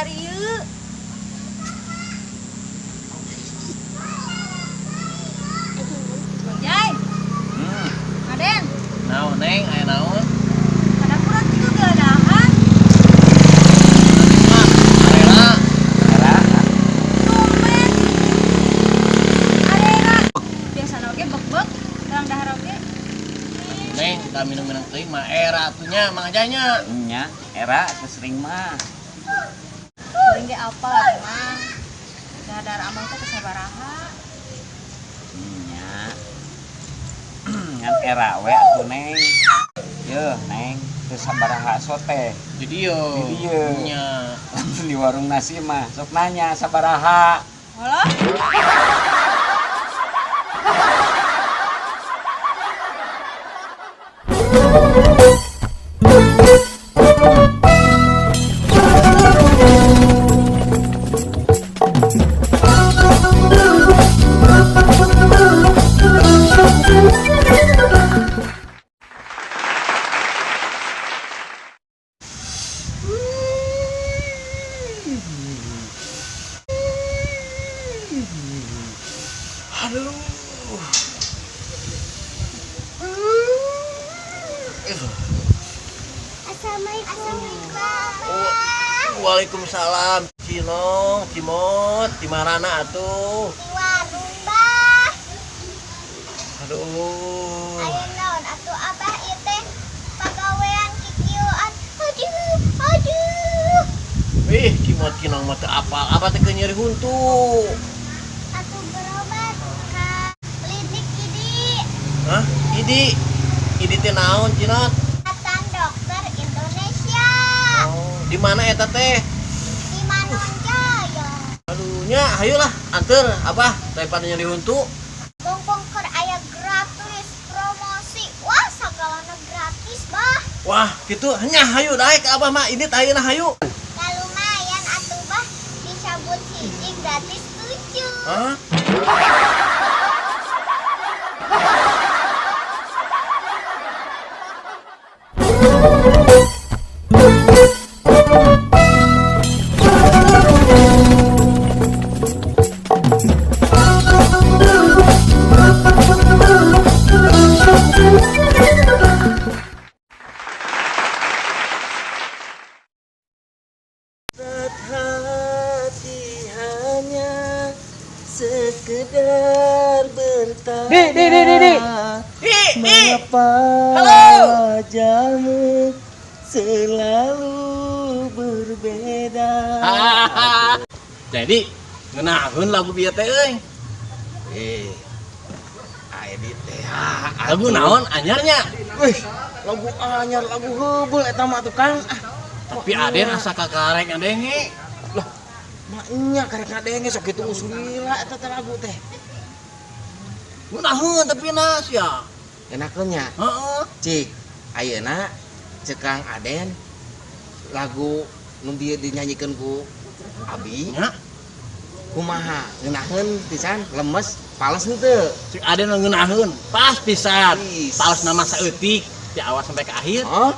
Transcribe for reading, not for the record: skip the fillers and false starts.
dari ieu. Jai. Aden. Naon neng, aya naon? Kada kurang kitu geadahan. Mah, arera. Tumben. Arera. Biasana oge bek-bek, dalam dahar oge. Neng, kita minum-minum teuing mah era atunya Mang Ajanya. Nya, era kesering mah. Kuring ge apal atuh Mang. Dahar amang teh kasabaraha. Nya. Ngan era we atuh neng. Yeuh neng, teu sabaraha sote. Di dieu. Di dieu. Nya. Lamun di warung nasi mah sok nanya sabaraha. Walah. Aduh. Waalaikumsalam. Cinong, Cimot, di marana atuh? Di warung, Bah. Aduh. Ayo naon atuh Abah ieu teh pagawean kikieuan. Aduh. Wih, Cimot Cinong mah teu apal. Apa teh nyeri huntu? Atuh berobat ka klinik Idi. Hah? Idi teh naon, Cinot? Ikatan Dokter Indonesia. Oh, di mana eta teh? Di Manonjaya. Aduh, nya hayolah anter Abah daripada nyeri huntu. Bongkong keur aya gratis promosi. Wah, sagalana gratis, Bah. Wah, gitu. Nya hayu daek ke Abah mah. Ini ayeuna hayu. Da lumayan atuh, Bah. Dicabut hiji gratis 7. Hah? Hati hanya sekedar bertanya. Di. Mengapa wajahmu selalu berbeda? Jadi ngenaheun lagu bieu teh euy. Aya di teh. Lagu naon anyarnya? Wih, lagu anyar, lagu heubul eta mah tukang. Tapi Aden asa kakarek ngadenge. Lah, maknya karek ngadenge sok kitu usulila eta teh lagu teh. Ngenaheun tapi na sia. Enakeun nya. Heeh. Cik, ayeuna cek Kang Aden lagu nu bieu dinyanyikeun ku Abi. Nya, Kumaha? Ngeunaheun pisan lemes, pales henteu. cik Aden ngeunaheun pas pisan. Is. Paus nama saeutik di awal sampai ke akhir. Hah?